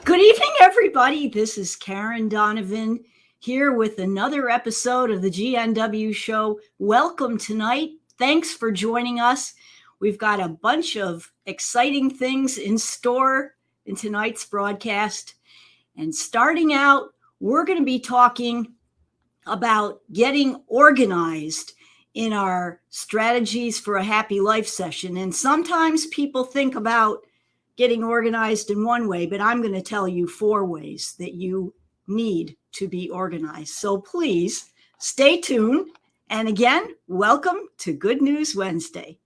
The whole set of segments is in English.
Good evening, everybody. This is Karen Donovan here with another episode of the GNW show. Welcome tonight. Thanks for joining us. We've got a bunch of exciting things in store in tonight's broadcast. And starting out, we're going to be talking about getting organized in our strategies for a happy life session. And sometimes people think about getting organized in one way, but I'm going to tell you 4 ways that you need to be organized. So please stay tuned. And again, welcome to Good News Wednesday.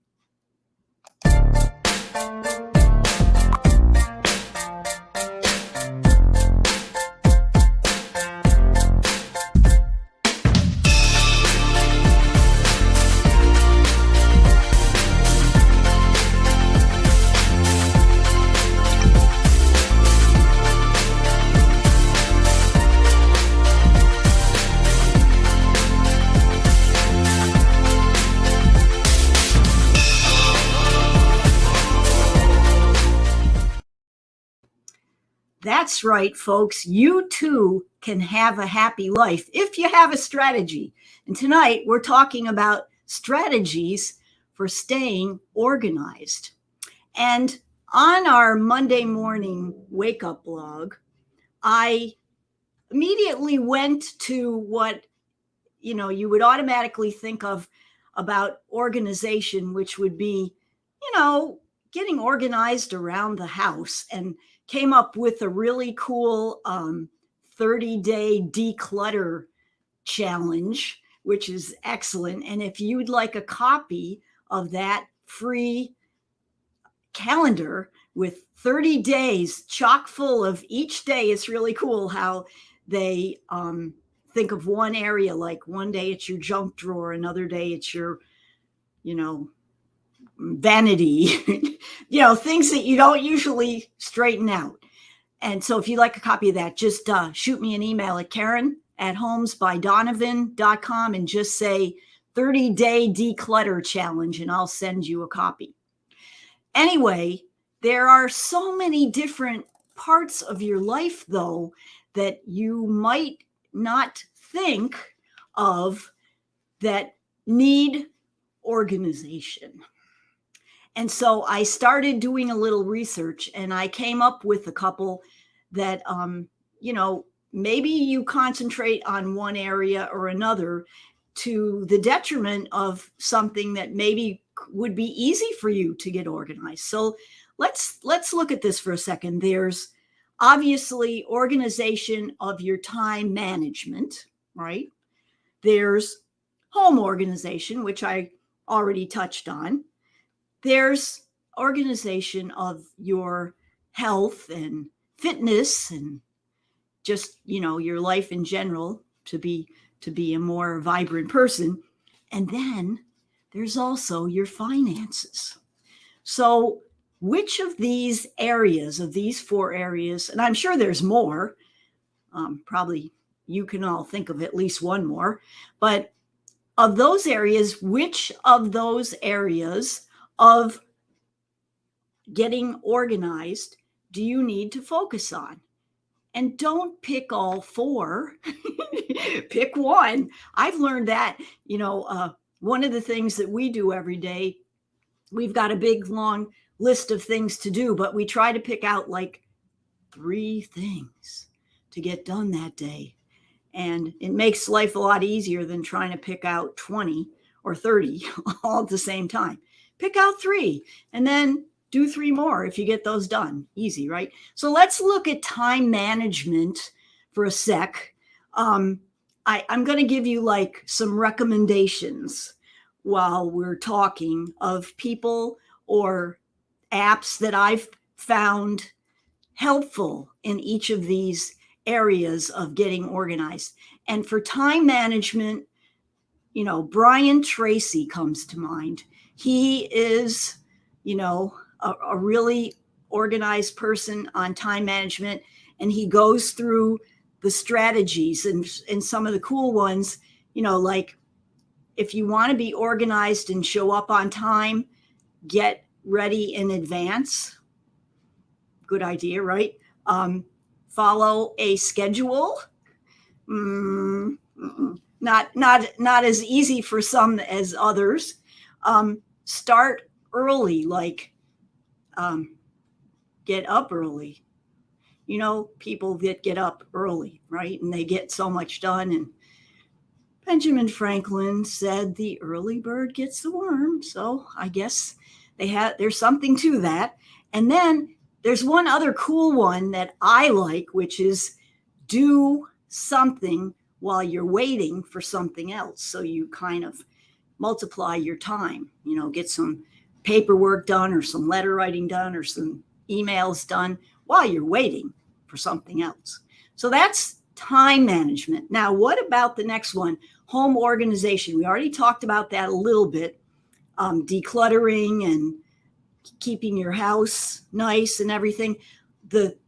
That's right, folks. You too can have a happy life if you have a strategy. And tonight we're talking about strategies for staying organized. And on our Monday morning wake up blog, I immediately went to what, you would automatically think of about organization, which would be, getting organized around the house, and came up with a really cool 30-day declutter challenge, which is excellent. And if you'd like a copy of that free calendar with 30 days chock full of each day, it's really cool how they think of one area, like one day it's your junk drawer, another day it's your, vanity, things that you don't usually straighten out. And so if you'd like a copy of that, just shoot me an email at karen@homesbydonovan.com and just say 30-day declutter challenge, and I'll send you a copy. Anyway, there are so many different parts of your life, though, that you might not think of that need organization. And so I started doing a little research, and I came up with a couple that, maybe you concentrate on one area or another to the detriment of something that maybe would be easy for you to get organized. So let's look at this for a second. There's obviously organization of your time management, right? There's home organization, which I already touched on. There's organization of your health and fitness and just, your life in general to be a more vibrant person. And then there's also your finances. So which of these areas, of these 4 areas, and I'm sure there's more, probably you can all think of at least one more, but of those areas, which of those areas of getting organized do you need to focus on? And don't pick all 4. Pick one. I've learned that, one of the things that we do every day, we've got a big, long list of things to do, but we try to pick out like 3 things to get done that day. And it makes life a lot easier than trying to pick out 20 or 30 all at the same time. Pick out 3 and then do 3 more if you get those done. Easy, right? So let's look at time management for a sec. I'm going to give you like some recommendations while we're talking of people or apps that I've found helpful in each of these areas of getting organized. And for time management, Brian Tracy comes to mind. He is, a really organized person on time management, and he goes through the strategies and some of the cool ones, like if you want to be organized and show up on time, get ready in advance. Good idea, right? follow a schedule. Not as easy for some as others. Start early, like get up early. You know, people that get up early, right? And they get so much done. And Benjamin Franklin said the early bird gets the worm. So I guess there's something to that. And then there's one other cool one that I like, which is do something while you're waiting for something else. So you kind of multiply your time, you know, get some paperwork done or some letter writing done or some emails done while you're waiting for something else. So that's time management. Now, what about the next one? Home organization. We already talked about that a little bit. Decluttering and keeping your house nice and everything. The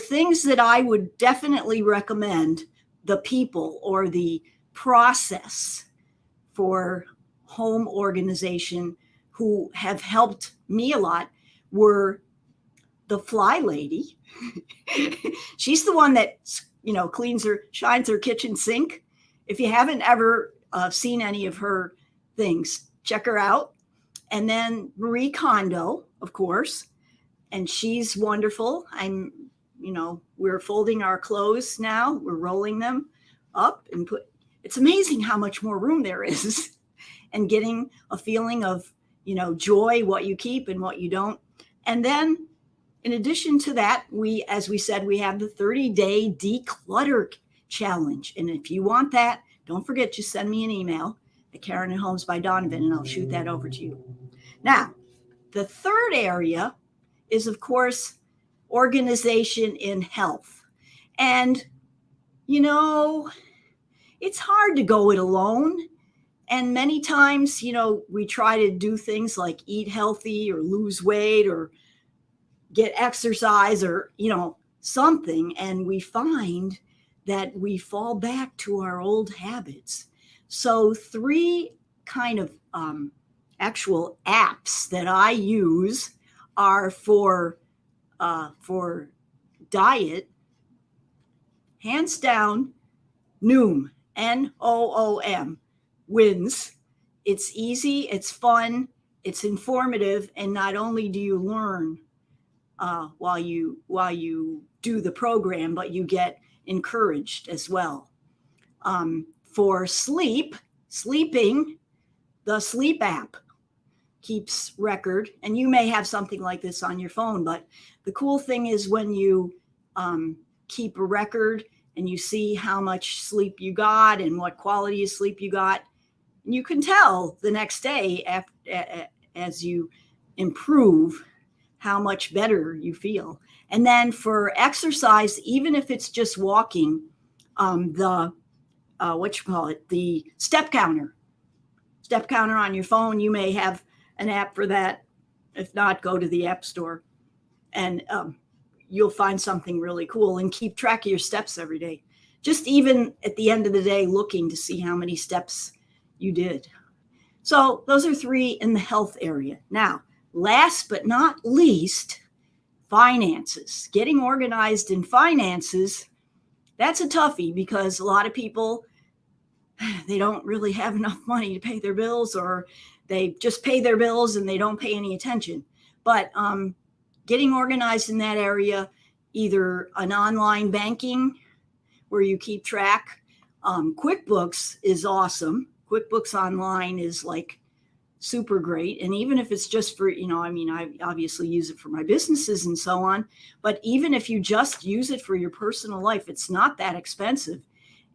things that I would definitely recommend, the people or the process for home organization who have helped me a lot, were the fly lady. She's the one that, you know, shines her kitchen sink. If you haven't ever seen any of her things, check her out. And then Marie Kondo, of course, and she's wonderful. We're folding our clothes now. We're rolling them up and it's amazing how much more room there is and getting a feeling of, you know, joy, what you keep and what you don't. And then in addition to that, as we said, we have the 30-day declutter challenge. And if you want that, don't forget to send me an email at Karen at Homes by Donovan, and I'll shoot that over to you. Now, the third area is, of course, organization in health. And, you know, it's hard to go it alone. And many times, you know, we try to do things like eat healthy or lose weight or get exercise or, you know, something. And we find that we fall back to our old habits. So 3 kind of actual apps that I use are for diet. Hands down, Noom, Noom, wins. It's easy, it's fun, it's informative, and not only do you learn while you do the program, but you get encouraged as well. For sleeping, the sleep app keeps record, and you may have something like this on your phone, but the cool thing is when you keep a record and you see how much sleep you got and what quality of sleep you got, you can tell the next day as you improve how much better you feel. And then for exercise, even if it's just walking, the step counter on your phone, you may have an app for that. If not, go to the app store and you'll find something really cool and keep track of your steps every day. Just even at the end of the day, looking to see how many steps you did. So those are 3 in the health area. Now, last but not least, finances. Getting organized in finances, that's a toughie because a lot of people, they don't really have enough money to pay their bills, or they just pay their bills and they don't pay any attention. But getting organized in that area, either an online banking where you keep track. QuickBooks is awesome. QuickBooks Online is like super great. And even if it's just for, I obviously use it for my businesses and so on, but even if you just use it for your personal life, it's not that expensive.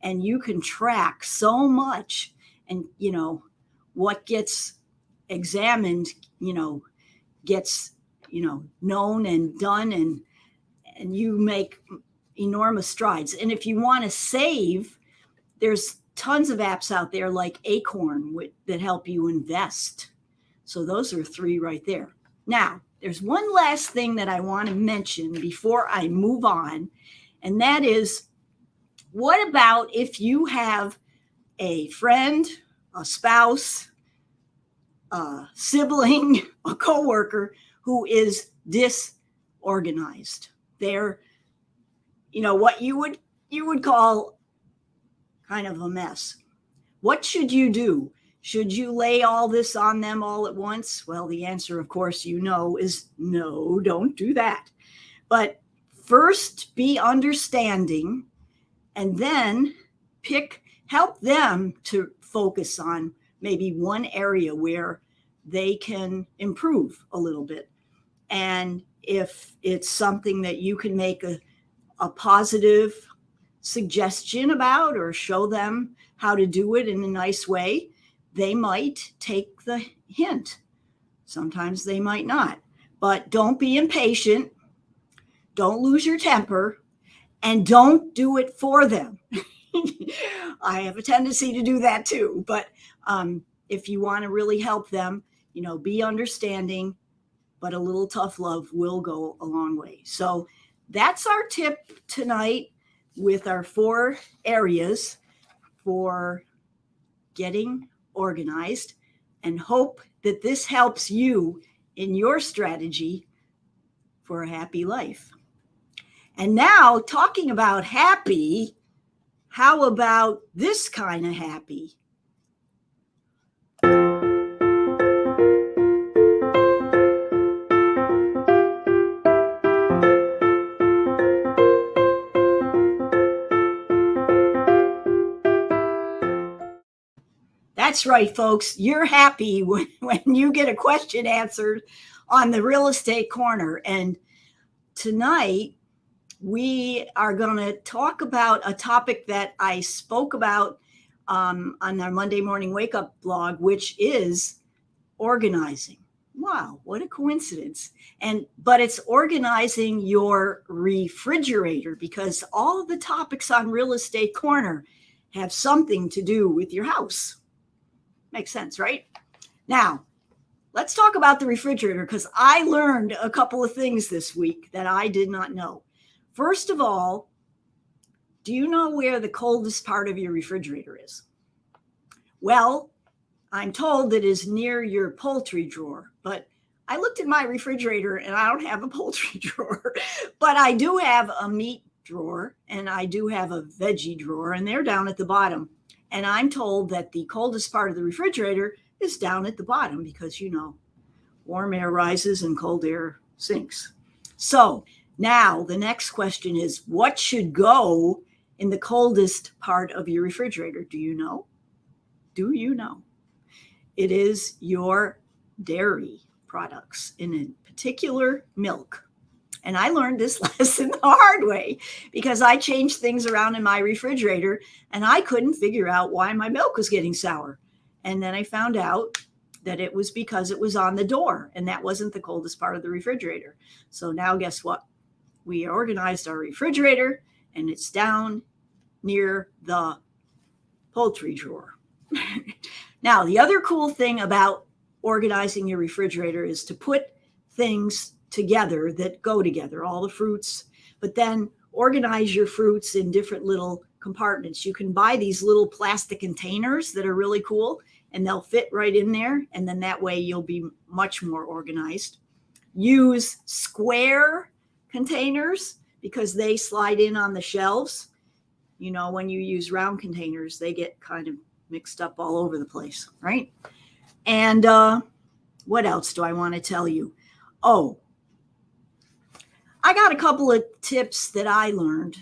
And you can track so much, and, what gets examined, gets, known and done, and you make enormous strides. And if you want to save, there's tons of apps out there like Acorn that help you invest. So those are 3 right there. Now, there's one last thing that I want to mention before I move on, and that is, what about if you have a friend, a spouse, a sibling, a coworker who is disorganized? They're what you would call kind of a mess. What should you do? Should you lay all this on them all at once? Well, the answer, of course, is no, don't do that. But first be understanding, and then help them to focus on maybe one area where they can improve a little bit. And if it's something that you can make a positive suggestion about, or show them how to do it in a nice way, they might take the hint. Sometimes they might not. But don't be impatient. Don't lose your temper, and don't do it for them. I have a tendency to do that too. But if you want to really help them, be understanding, but a little tough love will go a long way. So that's our tip tonight with our 4 areas for getting organized, and hope that this helps you in your strategy for a happy life. And now, talking about happy, how about this kind of happy? That's right, folks. You're happy when you get a question answered on the Real Estate Corner. And tonight, we are going to talk about a topic that I spoke about on our Monday Morning Wake Up blog, which is organizing. Wow, what a coincidence. But it's organizing your refrigerator, because all of the topics on Real Estate Corner have something to do with your house. Makes sense, right? Now, let's talk about the refrigerator, because I learned a couple of things this week that I did not know. First of all, do you know where the coldest part of your refrigerator is? Well, I'm told that it is near your poultry drawer, but I looked at my refrigerator and I don't have a poultry drawer, but I do have a meat drawer and I do have a veggie drawer, and they're down at the bottom. And I'm told that the coldest part of the refrigerator is down at the bottom because, warm air rises and cold air sinks. So now the next question is, what should go in the coldest part of your refrigerator? Do you know? Do you know? It is your dairy products, in particular milk. And I learned this lesson the hard way because I changed things around in my refrigerator and I couldn't figure out why my milk was getting sour. And then I found out that it was because it was on the door, and that wasn't the coldest part of the refrigerator. So now guess what? We organized our refrigerator and it's down near the poultry drawer. Now, the other cool thing about organizing your refrigerator is to put things together that go together, all the fruits, but then organize your fruits in different little compartments. You can buy these little plastic containers that are really cool, and they'll fit right in there. And then that way you'll be much more organized. Use square containers because they slide in on the shelves. When you use round containers, they get kind of mixed up all over the place, right? And what else do I want to tell you? Oh, I got a couple of tips that I learned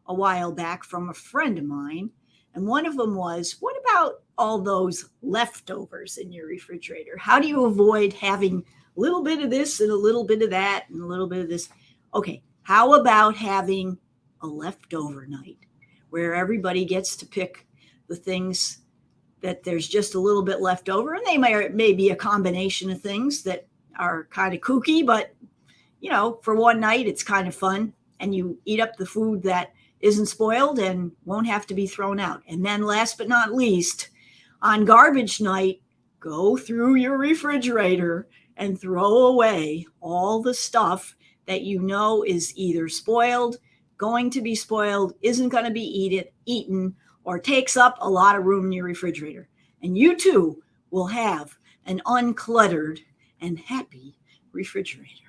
a while back from a friend of mine. And one of them was, what about all those leftovers in your refrigerator? How do you avoid having a little bit of this and a little bit of that and a little bit of this? Okay, how about having a leftover night where everybody gets to pick the things that there's just a little bit left over, and they may be a combination of things that are kind of kooky, but for one night, it's kind of fun, and you eat up the food that isn't spoiled and won't have to be thrown out. And then last but not least, on garbage night, go through your refrigerator and throw away all the stuff that is either spoiled, going to be spoiled, isn't going to be eaten, or takes up a lot of room in your refrigerator. And you too will have an uncluttered and happy refrigerator.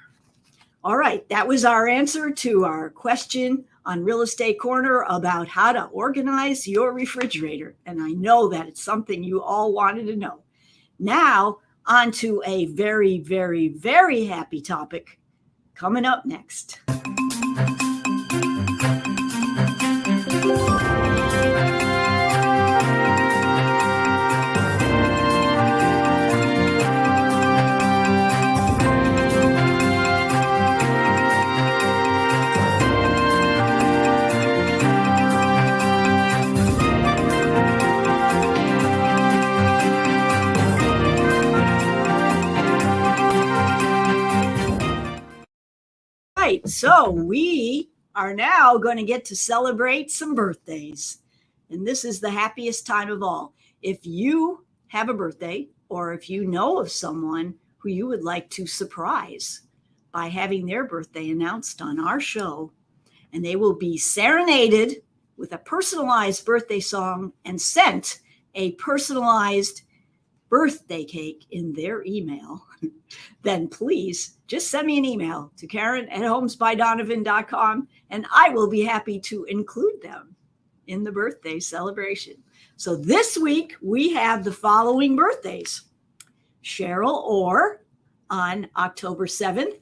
All right, that was our answer to our question on Real Estate Corner about how to organize your refrigerator. And I know that it's something you all wanted to know. Now, on to a very, very, very happy topic coming up next. So we are now going to get to celebrate some birthdays. And this is the happiest time of all. If you have a birthday, or if you know of someone who you would like to surprise by having their birthday announced on our show, and they will be serenaded with a personalized birthday song and sent a personalized birthday cake in their email, then please just send me an email to Karen@homesbydonovan.com, and I will be happy to include them in the birthday celebration. So this week we have the following birthdays: Cheryl Orr on October 7th,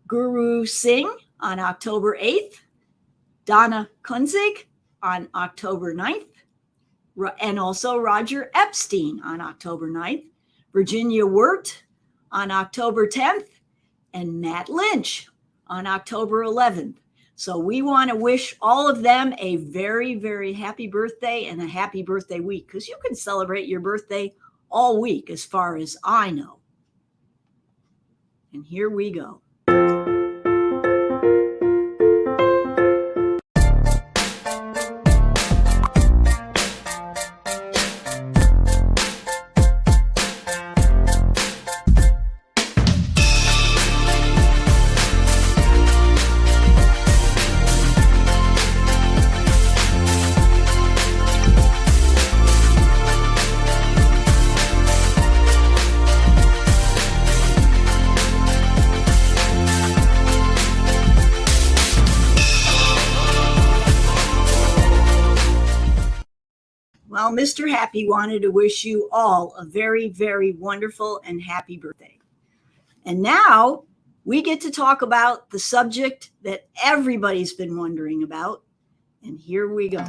Guru Singh on October 8th, Donna Kunzig on October 9th, and also Roger Epstein on October 9th, Virginia Wirt on October 10th, and Matt Lynch on October 11th. So we want to wish all of them a very, very happy birthday and a happy birthday week, because you can celebrate your birthday all week as far as I know. And here we go. Well, Mr. Happy wanted to wish you all a very, very wonderful and happy birthday. And now we get to talk about the subject that everybody's been wondering about. And here we go.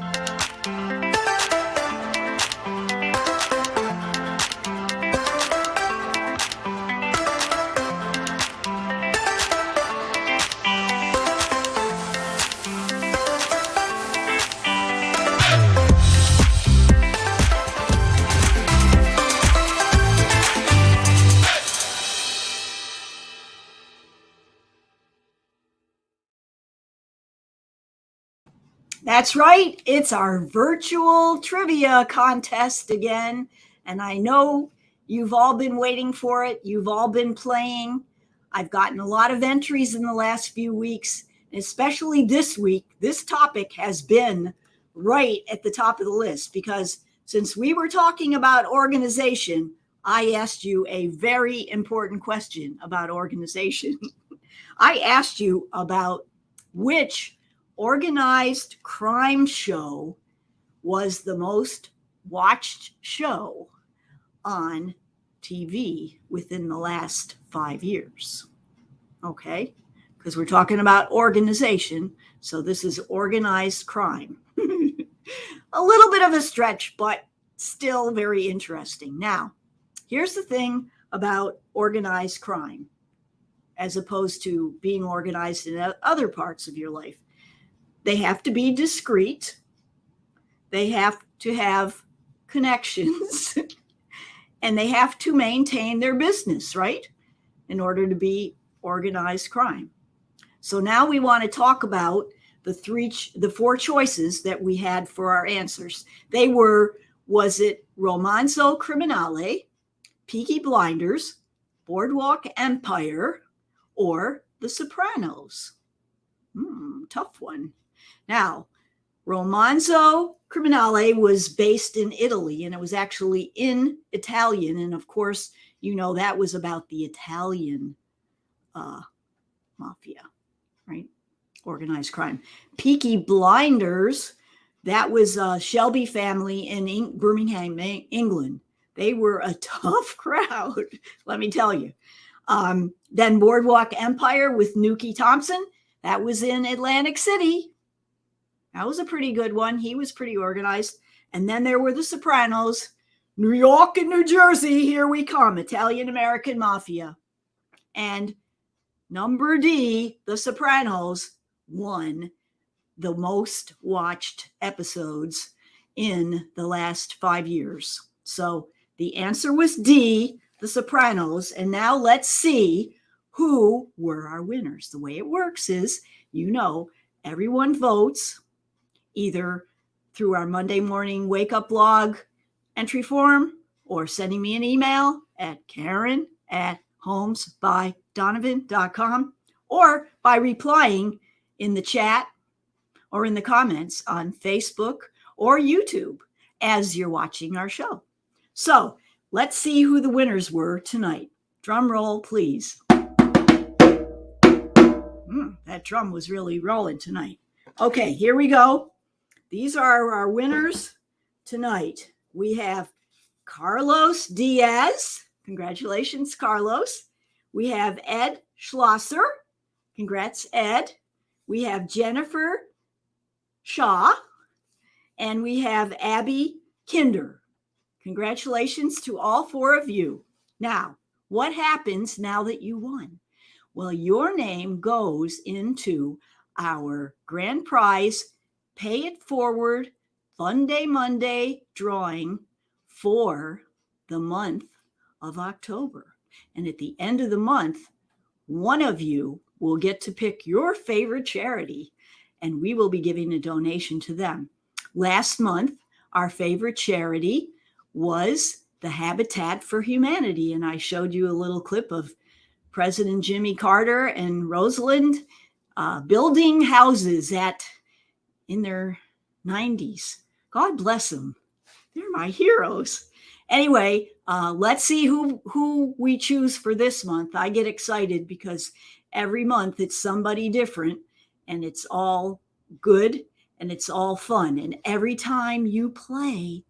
That's right. It's our virtual trivia contest again. And I know you've all been waiting for it. You've all been playing. I've gotten a lot of entries in the last few weeks, especially this week. This topic has been right at the top of the list because since we were talking about organization, I asked you a very important question about organization. I asked you about which organized crime show was the most watched show on TV within the last 5 years. Okay, because we're talking about organization. So this is organized crime. A little bit of a stretch, but still very interesting. Now, here's the thing about organized crime, as opposed to being organized in other parts of your life. They have to be discreet. They have to have connections and they have to maintain their business, right? In order to be organized crime. So now we want to talk about the four choices that we had for our answers. They were, was it Romanzo Criminale, Peaky Blinders, Boardwalk Empire, or The Sopranos? Tough one. Now, Romanzo Criminale was based in Italy, and it was actually in Italian. And of course, you know, that was about the Italian mafia, right? organized crime. Peaky Blinders, that was a Shelby family in Birmingham, England. They were a tough crowd, let me tell you. Then Boardwalk Empire with Nuki Thompson, that was in Atlantic City. That was a pretty good one. He was pretty organized. And then there were The Sopranos, New York and New Jersey, here we come, Italian-American Mafia. And number D, The Sopranos, won the most watched episodes in the last 5 years. So the answer was D, The Sopranos. And now let's see who were our winners. The way it works is, everyone votes either through our Monday morning wake up blog entry form or sending me an email at Karen@homesbydonovan.com or by replying in the chat or in the comments on Facebook or YouTube as you're watching our show. So let's see who the winners were tonight. Drum roll, please. That drum was really rolling tonight. Okay, here we go. These are our winners tonight. We have Carlos Diaz. Congratulations, Carlos. We have Ed Schlosser. Congrats, Ed. We have Jennifer Shaw. And we have Abby Kinder. Congratulations to all 4 of you. Now, what happens now that you won? Well, your name goes into our grand prize Pay It Forward Fun Day Monday drawing for the month of October. And at the end of the month, one of you will get to pick your favorite charity, and we will be giving a donation to them. Last month, our favorite charity was the Habitat for Humanity, and I showed you a little clip of President Jimmy Carter and Rosalind building houses in their 90s. God bless them. They're my heroes. Anyway, let's see who we choose for this month. I get excited because every month it's somebody different, and it's all good and it's all fun. And every time you play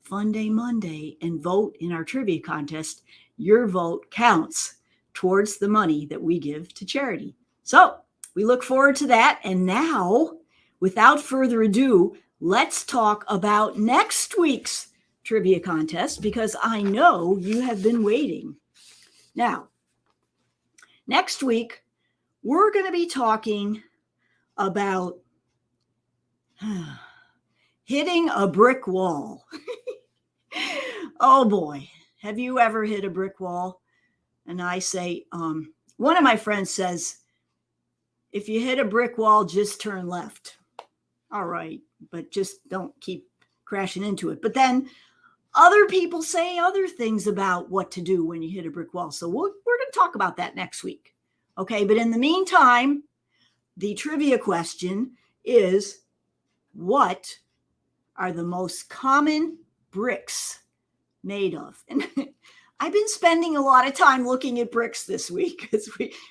Fun Day Monday and vote in our trivia contest, your vote counts towards the money that we give to charity. So we look forward to that. And now, without further ado, let's talk about next week's trivia contest, because I know you have been waiting. Now, next week, we're going to be talking about hitting a brick wall. Oh boy, have you ever hit a brick wall? And I say, one of my friends says, if you hit a brick wall, just turn left. All right, but just don't keep crashing into it. But then other people say other things about what to do when you hit a brick wall. So we're going to talk about that next week. Okay, but in the meantime, the trivia question is, what are the most common bricks made of? And I've been spending a lot of time looking at bricks this week because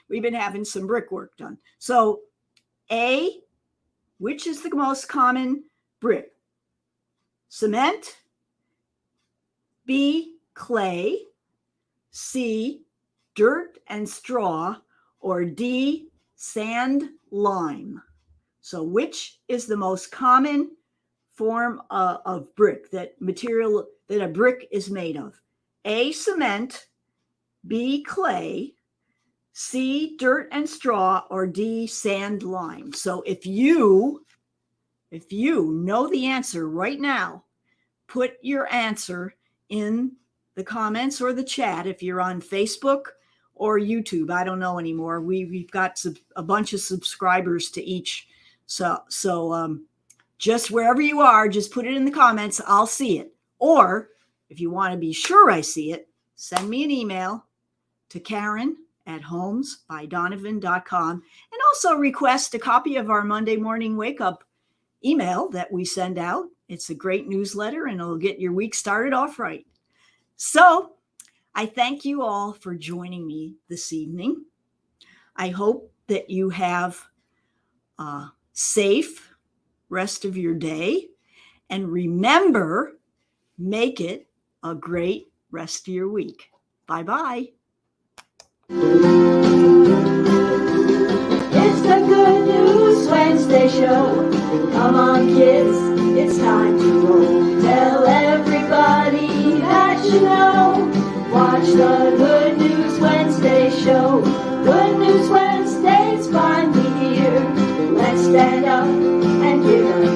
we've been having some brickwork done. So A, which is the most common brick? Cement. B, clay. C, dirt and straw. Or D, sand lime. So which is the most common form of brick, that material that a brick is made of? A, cement. B, clay. C, dirt and straw. Or D, sand lime. So if you know the answer right now, put your answer in the comments or the chat if you're on Facebook or YouTube. I don't know anymore. We've got a bunch of subscribers to each. So just wherever you are, just put it in the comments. I'll see it. Or if you want to be sure I see it, send me an email to Karen@homesbydonovan.com, and also request a copy of our Monday morning wake up email that we send out. It's a great newsletter, and it'll get your week started off right. So I thank you all for joining me this evening. I hope that you have safe rest of your day. And remember, make it a great rest of your week. Bye-bye. It's the Good News Wednesday show. Come on, kids, it's time to roll. Tell everybody that you know. Watch the Good News Wednesday show. Good News Wednesday's finally here. Let's stand up and give a